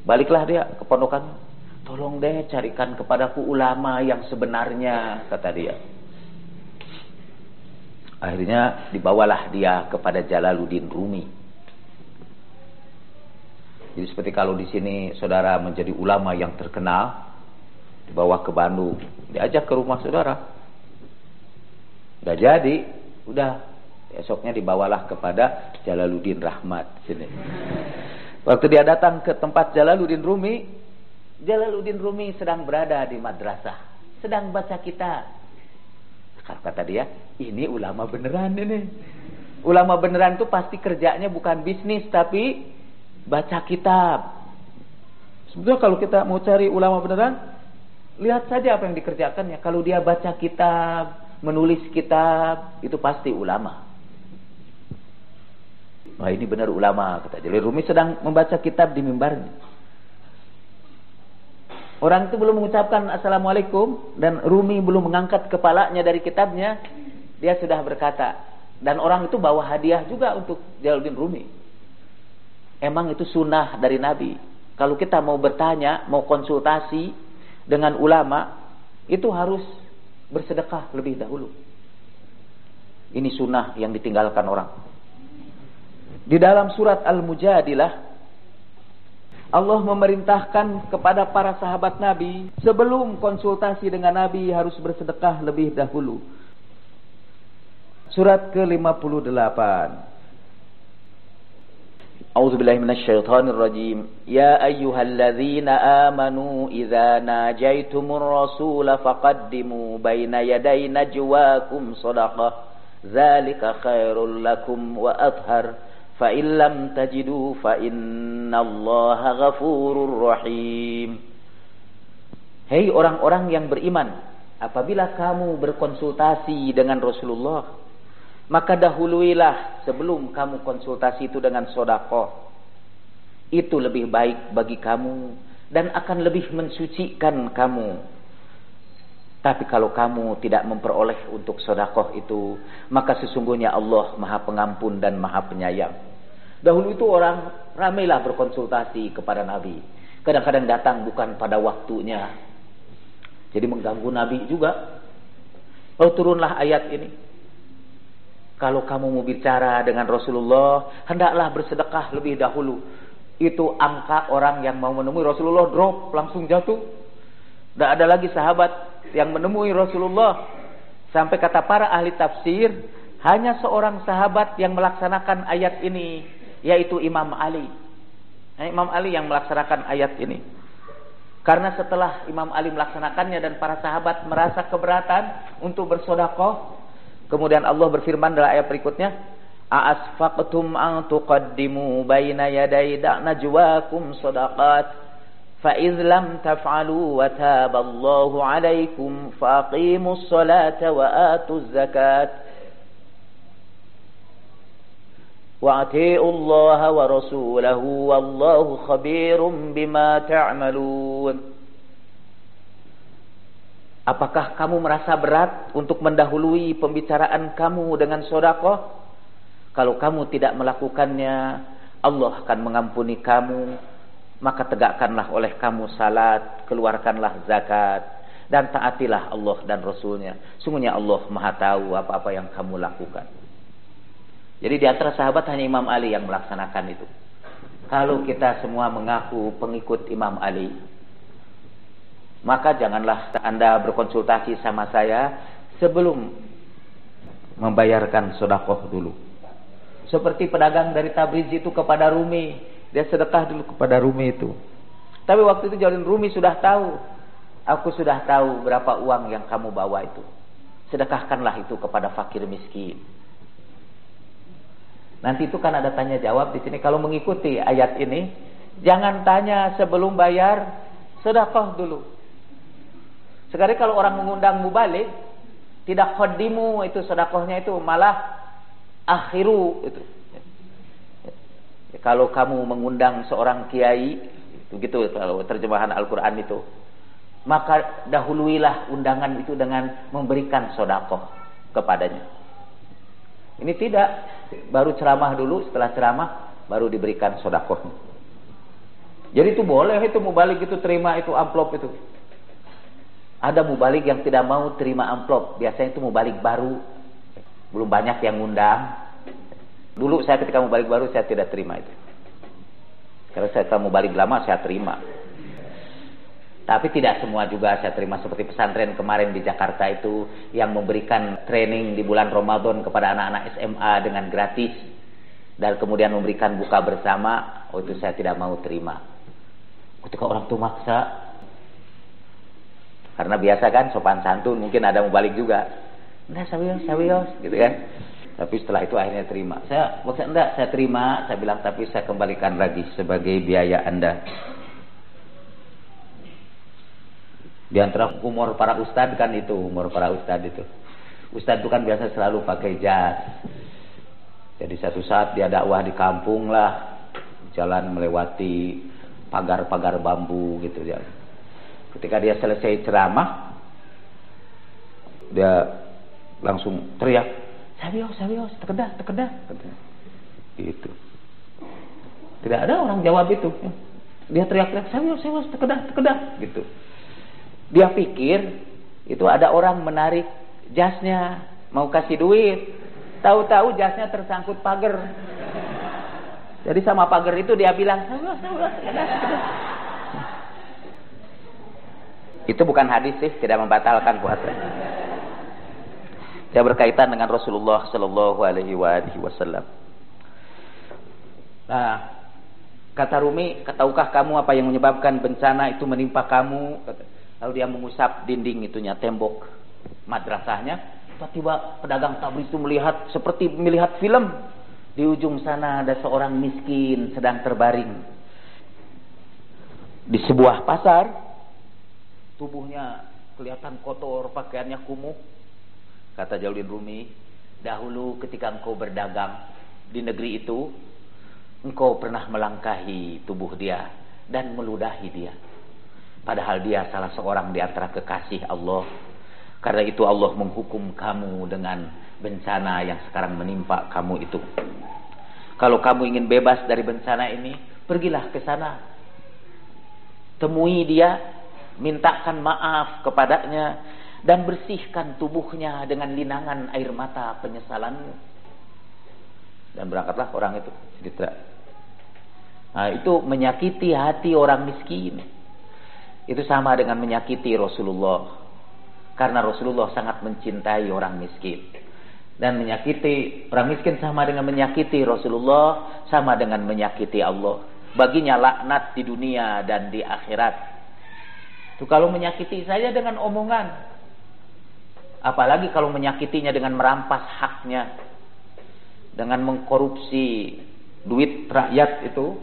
Baliklah dia ke pondokan. Tolong deh carikan kepadaku ulama yang sebenarnya, kata dia. Akhirnya dibawalah dia kepada Jalaluddin Rumi. Jadi seperti kalau di sini saudara menjadi ulama yang terkenal, dibawa ke Bandung, diajak ke rumah saudara. Udah jadi, udah esoknya dibawalah kepada Jalaluddin Rahmat sini. Waktu dia datang ke tempat Jalaluddin Rumi, Jalaluddin Rumi sedang berada di madrasah, sedang baca kitab. Kata dia, ini ulama beneran ini. Ulama beneran itu pasti kerjanya bukan bisnis, tapi baca kitab. Sebetulnya kalau kita mau cari ulama beneran, lihat saja apa yang dikerjakannya. Kalau dia baca kitab, menulis kitab, itu pasti ulama. Wah, ini benar ulama, kata Jalaluddin Rumi sedang membaca kitab di mimbarnya. Orang itu belum mengucapkan Assalamualaikum dan Rumi belum mengangkat kepalanya dari kitabnya, dia sudah berkata. Dan orang itu bawa hadiah juga untuk Jalaluddin Rumi. Emang itu sunnah dari Nabi. Kalau kita mau bertanya, mau konsultasi dengan ulama, itu harus bersedekah lebih dahulu. Ini sunnah yang ditinggalkan orang. Di dalam surat Al-Mujadilah, Allah memerintahkan kepada para sahabat Nabi, sebelum konsultasi dengan Nabi harus bersedekah lebih dahulu. Surat ke-58. A'udzubillahi minasyaitonir rajim. Ya ayyuhalladzina amanu idza najaitumur rasula faqaddimu baina yaday najwakum shadaqah. Dzalika khairul lakum wa athhar. فَإِنْ لَمْ تَجِدُوا فَإِنَّ اللَّهَ غَفُورٌ رَحِيمٌ. Hei orang-orang yang beriman, apabila kamu berkonsultasi dengan Rasulullah, maka dahuluilah sebelum kamu konsultasi itu dengan sedekah. Itu lebih baik bagi kamu dan akan lebih mensucikan kamu. Tapi kalau kamu tidak memperoleh untuk sedekah itu, maka sesungguhnya Allah Maha Pengampun dan Maha Penyayang. Dahulu itu orang ramailah berkonsultasi kepada Nabi. Kadang-kadang datang bukan pada waktunya. Jadi mengganggu Nabi juga. Lalu turunlah ayat ini. Kalau kamu mau bicara dengan Rasulullah, hendaklah bersedekah lebih dahulu. Itu angka orang yang mau menemui Rasulullah drop, langsung jatuh. Tidak ada lagi sahabat yang menemui Rasulullah. Sampai kata para ahli tafsir, hanya seorang sahabat yang melaksanakan ayat ini, yaitu Imam Ali. Imam Ali yang melaksanakan ayat ini. Karena setelah Imam Ali melaksanakannya dan para sahabat merasa keberatan untuk bersedekah, kemudian Allah berfirman dalam ayat berikutnya, A'asfaqtum an tuqaddimu baina yaday najwakum shadaqat فَإِذْ لَمْ تَفْعَلُوا وَتَابَ اللَّهُ عَلَيْكُمْ فَأَقِيمُوا الصَّلَاةَ وَآتُوا الزَّكَاةَ وَأَطِيعُوا اللَّهَ وَرَسُولَهُ وَاللَّهُ خَبِيرٌ بِمَا تَعْمَلُونَ. Apakah kamu merasa berat untuk mendahului pembicaraan kamu dengan sedekah? Kalau kamu tidak melakukannya, Allah akan mengampuni kamu. Maka tegakkanlah oleh kamu salat, keluarkanlah zakat, dan taatilah Allah dan Rasulnya. Sungguhnya Allah Maha tahu apa-apa yang kamu lakukan. Jadi di antara sahabat hanya Imam Ali yang melaksanakan itu. kalau kita semua mengaku pengikut Imam Ali, maka janganlah Anda berkonsultasi sama saya sebelum membayarkan sedekah dulu. Seperti pedagang dari Tabriz itu kepada Rumi, dia sedekah dulu kepada Rumi itu. Tapi waktu itu Jalaluddin Rumi sudah tahu, aku sudah tahu berapa uang yang kamu bawa itu. Sedekahkanlah itu kepada fakir miskin. Nanti itu kan ada tanya jawab di sini. Kalau mengikuti ayat ini, jangan tanya sebelum bayar, sedekah dulu. Sekali kalau orang mengundang mubalik, tidak qaddimu itu sedekahnya itu, malah akhiru itu. Kalau kamu mengundang seorang kiai, begitu kalau terjemahan Al-Qur'an itu, maka dahuluilah undangan itu dengan memberikan sedekah kepadanya. Ini tidak, baru ceramah dulu, setelah ceramah baru diberikan sedekah. Jadi itu boleh, itu mubalik itu terima itu amplop itu. Ada mubalik yang tidak mau terima amplop, biasanya itu mubalik baru, belum banyak yang ngundang. Dulu saya ketika mubalik baru saya tidak terima itu. Kalau saya tahu mubalik lama saya terima. Tapi tidak semua juga saya terima, seperti pesantren kemarin di Jakarta itu yang memberikan training di bulan Ramadan kepada anak-anak SMA dengan gratis dan kemudian memberikan buka bersama. Oh, itu saya tidak mau terima. Ketika orang itu maksa, karena biasa kan sopan santun, mungkin ada mubalik juga. Nah, sawios gitu kan. Tapi setelah itu akhirnya terima. Saya enggak, saya terima, saya bilang tapi saya kembalikan lagi sebagai biaya Anda. Di antara humor para ustadz kan itu, humor para ustadz itu. Ustadz itu kan biasa selalu pakai jas. Jadi satu saat dia dakwah di kampung lah, jalan melewati pagar-pagar bambu gitu ya. Ketika dia selesai ceramah, dia langsung teriak, "Sawios, tekedah." Gitu. Tidak ada orang jawab itu. Dia teriak-teriak, "Sawios, tekedah." Gitu. Dia pikir itu ada orang menarik jasnya, mau kasih duit. Tahu-tahu jasnya tersangkut pagar. Jadi sama pagar itu dia bilang, "Sawios." Itu bukan hadis sih, tidak membatalkan puasa. Dia berkaitan dengan Rasulullah Shallallahu Alaihi Wasallam. Nah, kata Rumi, tahukah kamu apa yang menyebabkan bencana itu menimpa kamu? Lalu dia mengusap dinding itunya, tembok madrasahnya. Tiba-tiba pedagang Tabriz itu melihat seperti melihat film. Di ujung sana ada seorang miskin sedang terbaring di sebuah pasar. Tubuhnya kelihatan kotor, pakaiannya kumuh. Kata Jalaluddin Rumi, dahulu ketika engkau berdagang di negeri itu, engkau pernah melangkahi tubuh dia dan meludahi dia. Padahal dia salah seorang di antara kekasih Allah. Karena itu Allah menghukum kamu dengan bencana yang sekarang menimpa kamu itu. Kalau kamu ingin bebas dari bencana ini, pergilah ke sana. Temui dia, mintakan maaf kepadanya, dan bersihkan tubuhnya dengan linangan air mata penyesalanmu. Dan berangkatlah orang itu. Nah, itu menyakiti hati orang miskin. Itu sama dengan menyakiti Rasulullah. Karena Rasulullah sangat mencintai orang miskin. Dan menyakiti orang miskin sama dengan menyakiti Rasulullah, sama dengan menyakiti Allah. Baginya laknat di dunia dan di akhirat. Itu kalau menyakiti saja dengan omongan. Apalagi kalau menyakitinya dengan merampas haknya. Dengan mengkorupsi duit rakyat itu.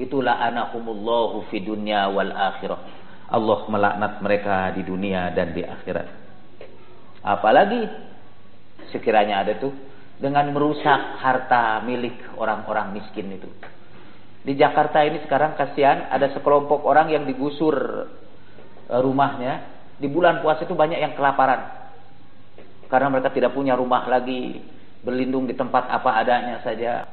Itulah la'anahumullahu fi dunya wal akhirah. Allah melaknat mereka di dunia dan di akhirat. Apalagi sekiranya ada tuh dengan merusak harta milik orang-orang miskin itu. Di Jakarta ini sekarang kasihan ada sekelompok orang yang digusur rumahnya. Di bulan puasa itu banyak yang kelaparan. Karena mereka tidak punya rumah lagi, berlindung di tempat apa adanya saja.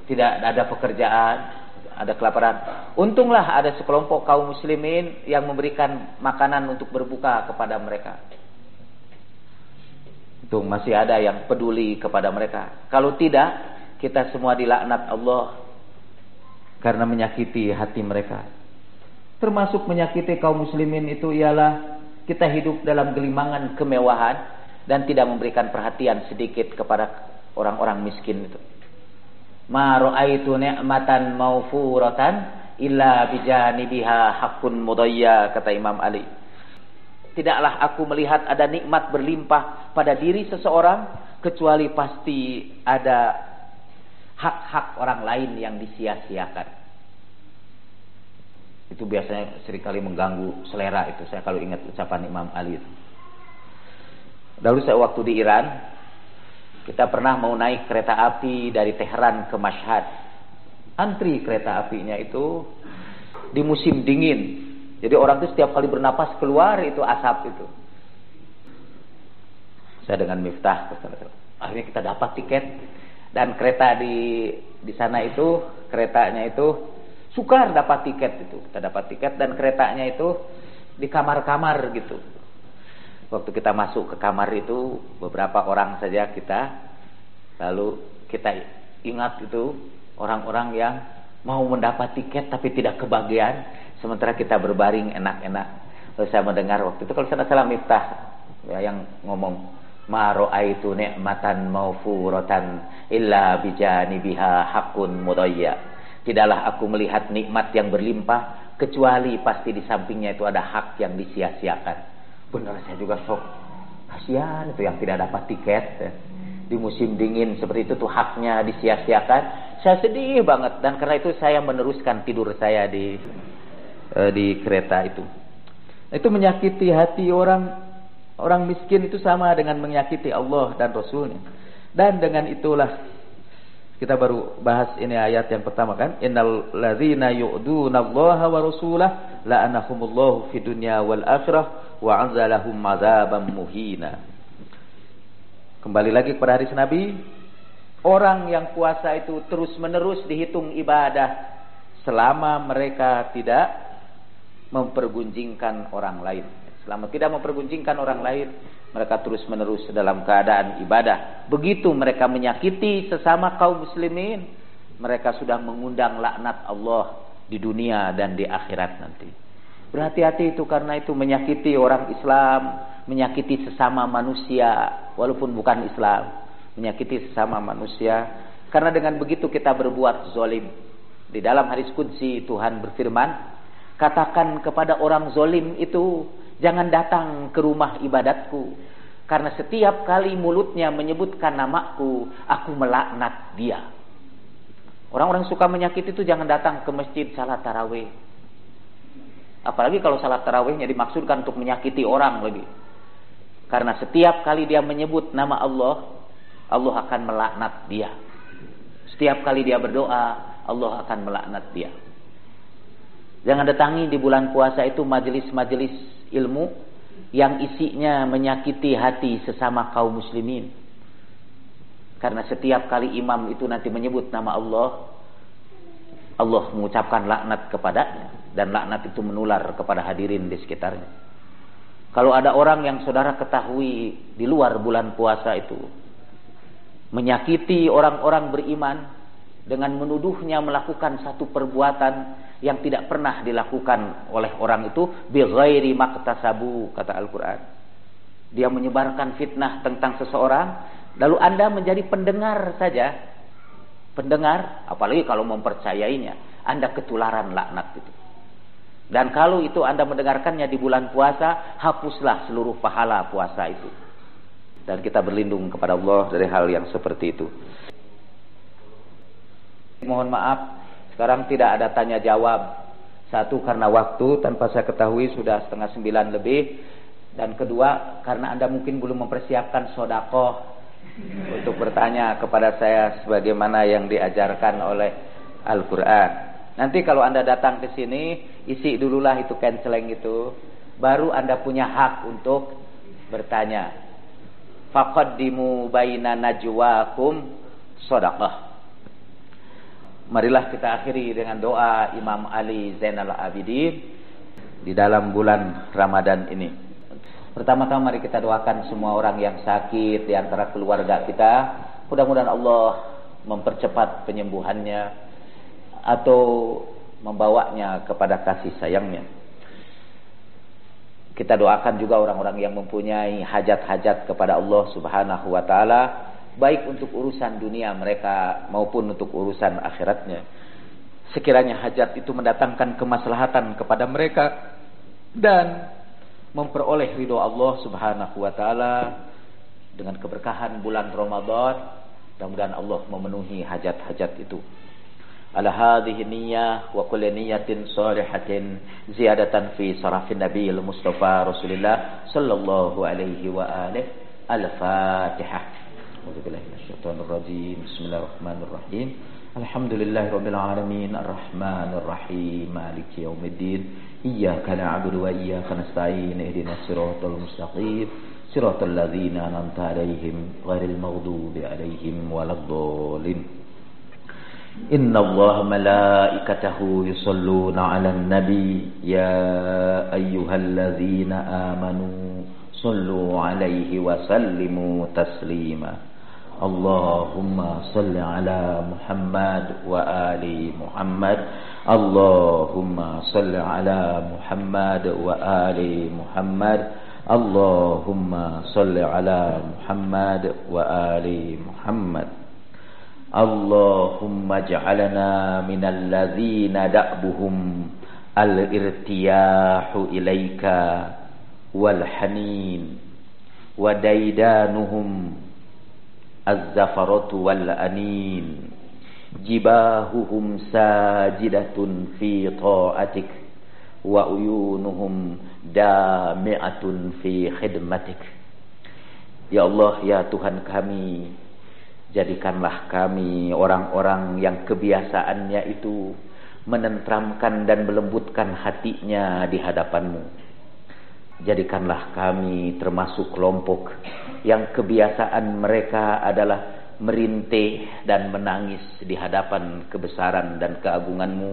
Tidak ada pekerjaan. Ada kelaparan. Untunglah ada sekelompok kaum muslimin yang memberikan makanan untuk berbuka kepada mereka. Itu masih ada yang peduli kepada mereka. Kalau tidak, kita semua dilaknat Allah. karena menyakiti hati mereka. Termasuk menyakiti kaum muslimin itu ialah kita hidup dalam gelimangan kemewahan dan tidak memberikan perhatian sedikit kepada orang-orang miskin itu. Ma ra'aitu ni'matan mawfuratan illa bijanibiha haqqun mudayya, kata Imam Ali. Tidaklah aku melihat ada nikmat berlimpah pada diri seseorang kecuali pasti ada hak-hak orang lain yang disia-siakan. Itu biasanya seringkali mengganggu selera itu saya kalau ingat ucapan Imam Ali itu. Dahulu saya waktu di Iran, kita pernah mau naik kereta api dari Teheran ke Mashhad. Antri kereta apinya itu di musim dingin. Jadi orang itu setiap kali bernapas keluar itu asap itu. Saya dengan Miftah, akhirnya kita dapat tiket dan kereta di sana itu keretanya itu sukar dapat tiket itu. Kita dapat tiket dan keretanya itu di kamar-kamar gitu. Waktu kita masuk ke kamar itu beberapa orang saja kita, lalu kita ingat itu orang-orang yang mau mendapat tiket tapi tidak kebagian, sementara kita berbaring enak-enak. Lalu saya mendengar waktu itu kalau saya salah Miftah ya, yang ngomong ma ra'aitu ni'matan mawfuratan illa bijanibiha haqqun mudayya. Tidaklah aku melihat nikmat yang berlimpah kecuali pasti di sampingnya itu ada hak yang disia-siakan. Benar, saya juga shock. Kasihan itu yang tidak dapat tiket ya. Di musim dingin seperti itu tuh haknya disia-siakan. Saya sedih banget dan karena itu saya meneruskan tidur saya di kereta itu. Itu menyakiti hati orang miskin itu sama dengan menyakiti Allah dan Rasulnya. Dan dengan itulah kita baru bahas ini ayat yang pertama kan, innal ladzina yu'dunallaha wa rasulahu la'anahumullahu fid dunya wal akhirah wa 'adzalahum 'adzaban muhina. Kembali lagi kepada hadis Nabi, orang yang puasa itu terus-menerus dihitung ibadah selama mereka tidak mempergunjingkan orang lain. Selama tidak mempergunjingkan orang lain, mereka terus-menerus dalam keadaan ibadah. Begitu mereka menyakiti sesama kaum muslimin, mereka sudah mengundang laknat Allah di dunia dan di akhirat nanti. Berhati-hati itu, karena itu menyakiti orang Islam, menyakiti sesama manusia walaupun bukan Islam, menyakiti sesama manusia. Karena dengan begitu kita berbuat zalim. Di dalam hadis qudsi Tuhan berfirman, katakan kepada orang zalim itu, jangan datang ke rumah ibadatku, karena setiap kali mulutnya menyebutkan namaku, aku melaknat dia. Orang-orang suka menyakiti itu jangan datang ke masjid salat tarawih. Apalagi kalau salat tarawihnya dimaksudkan untuk menyakiti orang lagi. Karena setiap kali dia menyebut nama Allah, Allah akan melaknat dia. Setiap kali dia berdoa, Allah akan melaknat dia. Jangan datangi di bulan puasa itu majelis-majelis ilmu yang isinya menyakiti hati sesama kaum muslimin. Karena setiap kali imam itu nanti menyebut nama Allah, Allah mengucapkan laknat kepadanya, dan laknat itu menular kepada hadirin di sekitarnya. Kalau ada orang yang saudara ketahui di luar bulan puasa itu menyakiti orang-orang beriman dengan menuduhnya melakukan satu perbuatan yang tidak pernah dilakukan oleh orang itu, bighairi maktasabu, kata Al-Quran. Dia menyebarkan fitnah tentang seseorang, lalu Anda menjadi pendengar saja. Pendengar, apalagi kalau mempercayainya, Anda ketularan laknat itu. Dan kalau itu Anda mendengarkannya di bulan puasa, hapuslah seluruh pahala puasa itu. Dan kita berlindung kepada Allah dari hal yang seperti itu. Mohon maaf, sekarang tidak ada tanya jawab. Satu, karena waktu tanpa saya ketahui sudah 8:30 lebih. Dan kedua, karena Anda mungkin belum mempersiapkan sedekah untuk bertanya kepada saya sebagaimana yang diajarkan oleh Al-Quran. Nanti kalau Anda datang ke sini, isi dululah itu canceling itu, baru Anda punya hak untuk bertanya. Faqaddimu baina najwakum sedekah. Marilah kita akhiri dengan doa Imam Ali Zainal Abidin di dalam bulan Ramadan ini. Pertama-tama mari kita doakan semua orang yang sakit di antara keluarga kita. Mudah-mudahan Allah mempercepat penyembuhannya. atau membawanya kepada kasih sayangnya. Kita doakan juga orang-orang yang mempunyai hajat-hajat kepada Allah Subhanahu wa taala, baik untuk urusan dunia mereka maupun untuk urusan akhiratnya. Sekiranya hajat itu mendatangkan kemaslahatan kepada mereka dan memperoleh ridho Allah Subhanahu wa taala dengan keberkahan bulan Ramadan, mudah-mudahan Allah memenuhi hajat-hajat itu. Ala hadhihi niyyah wa kulli niyyatin shalihatin ziyadatan fi sarafin nabiyil mustafa Rasulillah sallallahu alaihi wa alihi. Al-Fatihah. A'udzubillahi minasyaitonir rajim. Bismillahirrahmanirrahim. Alhamdulillahirabbil alamin arrahmanir rahim maliki yaumiddin. Iyyaka na'budu wa iyyaka nasta'in ihdinas siratal mustaqim siratal ladzina an'amta 'alaihim ghairil maghdubi 'alaihim waladdallin. Inna Allah malaikatahu yusalluna 'alan nabi ya ayyuhalladzina amanu sallu 'alaihi wa sallimu taslima. Allahumma salli 'ala Muhammad wa ali Muhammad. Allahumma salli 'ala Muhammad wa ali Muhammad. Allahumma salli 'ala Muhammad wa ali Muhammad. Allahumma ja'alna minal ladzina da'buhum al-irtiyahu ilaika wal hanin wa daidanuhum az-zafaratu wal anin jibahuhum sajidatun fi ta'atik wa uyunuhum dami'atun fi khidmatik. Ya Allah, ya Tuhan kami, jadikanlah kami orang-orang yang kebiasaannya itu menentramkan dan melembutkan hatinya di hadapan-Mu. Jadikanlah kami termasuk kelompok yang kebiasaan mereka adalah merintih dan menangis di hadapan kebesaran dan keagungan-Mu,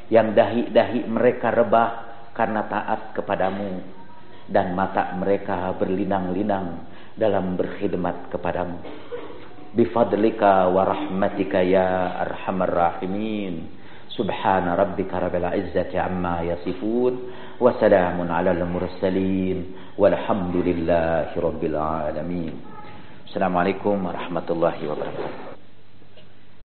yang dahi-dahi mereka rebah karena taat kepadamu, dan mata mereka berlinang-linang dalam berkhidmat kepadamu. Bifadlika wa rahmatika ya arhamar rahimin. Subhana rabbika rabbil izzati amma yasifun wa salamun alal mursalin walhamdulillahi rabbil alamin. Assalamualaikum warahmatullahi wabarakatuh.